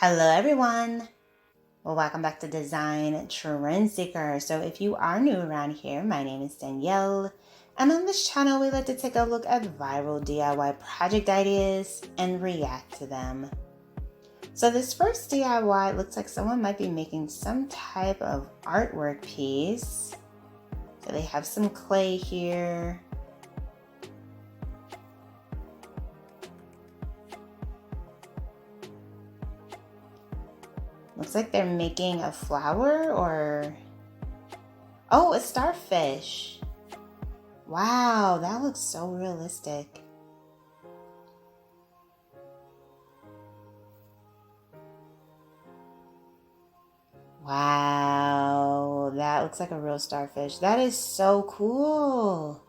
Hello everyone. Well, welcome back to Design Trend Seeker. So if you are new around here, my name is Danielle. And on this channel, we like to take a look at viral DIY project ideas and react to them. So this first DIY looks like someone might be making some type of artwork piece. So they have some clay here. Looks like they're making a flower or... Oh, a starfish. Wow, that looks so realistic. Wow, that looks like a real starfish. That is so cool.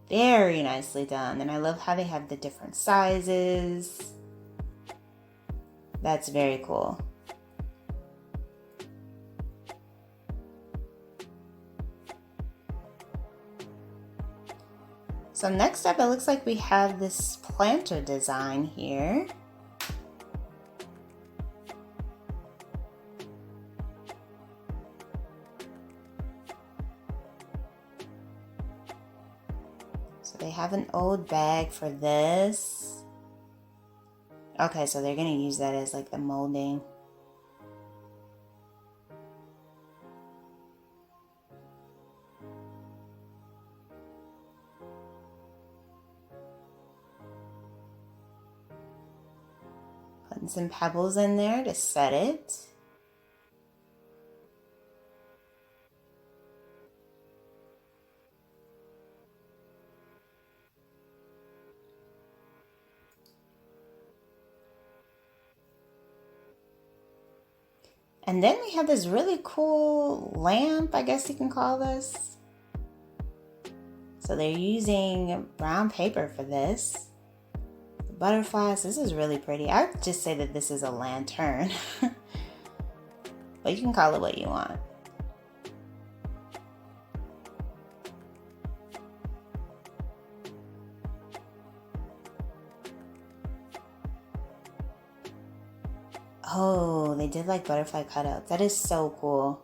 Very nicely done. And I love how they have the different sizes. That's very cool. So next up, it looks like we have this planter design here. So they have an old bag for this. Okay, so they're gonna use that as like the molding. Putting some pebbles in there to set it. And then we have this really cool lamp, I guess you can call this. So they're using brown paper for this. The butterflies, this is really pretty. I would just say that this is a lantern. But you can call it what you want. Oh, they did like butterfly cutouts. That is so cool.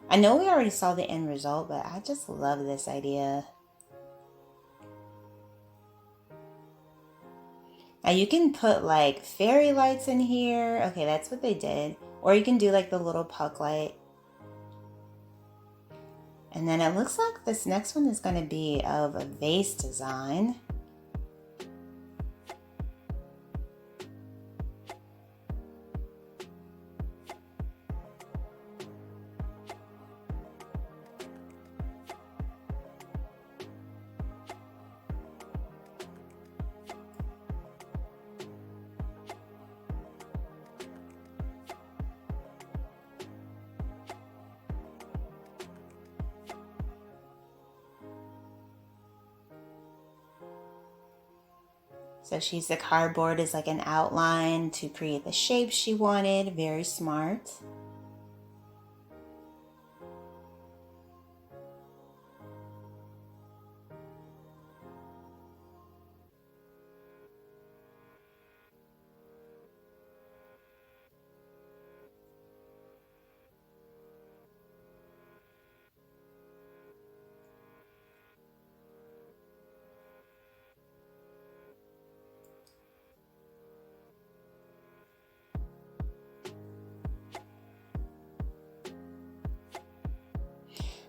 I know we already saw the end result, but I just love this idea. Now you can put like fairy lights in here. Okay, that's what they did. Or you can do like the little puck light. And then it looks like this next one is going to be of a vase design. So she's the cardboard is like an outline to create the shape she wanted. Very smart.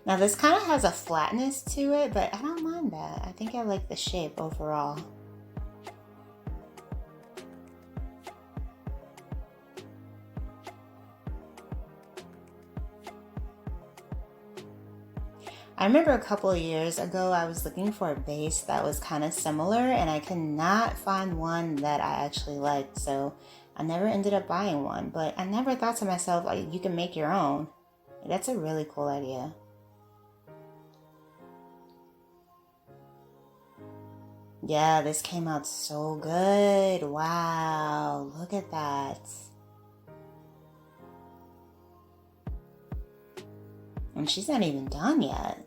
Now this kind of has a flatness to it, but I don't mind that. I think I like the shape overall. I remember a couple of years ago, I was looking for a base that was kind of similar and I could not find one that I actually liked. So I never ended up buying one, but I never thought to myself, like, you can make your own. That's a really cool idea. Yeah, this came out so good. Wow, look at that. And she's not even done yet.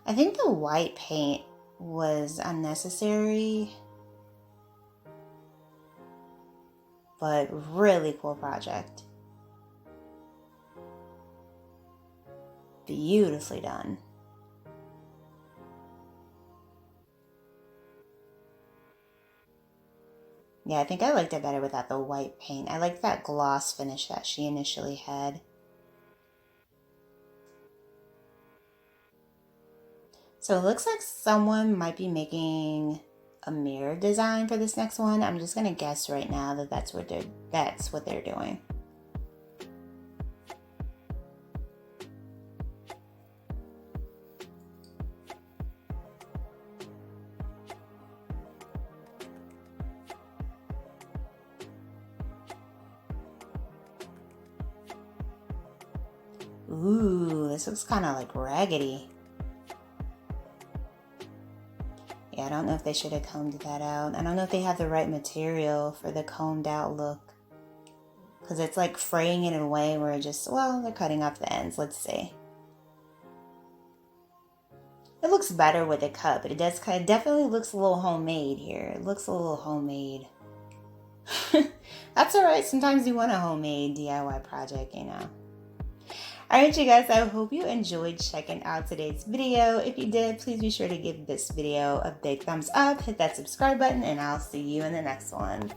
I think the white paint was unnecessary, but really cool project. Beautifully done. Yeah, I think I liked it better without the white paint. I liked that gloss finish that she initially had. So it looks like someone might be making a mirror design for this next one. I'm just gonna guess right now that that's what they're doing. Ooh, this looks kind of like raggedy. Yeah, I don't know if they should have combed that out. I don't know if they have the right material for the combed out look. Because it's like fraying it in a way where it just, well, they're cutting off the ends. Let's see. It looks better with it cut, but it does kind of definitely looks a little homemade here. It looks a little homemade. That's alright. Sometimes you want a homemade DIY project, you know. Alright, you guys, I hope you enjoyed checking out today's video. If you did, please be sure to give this video a big thumbs up, hit that subscribe button, and I'll see you in the next one.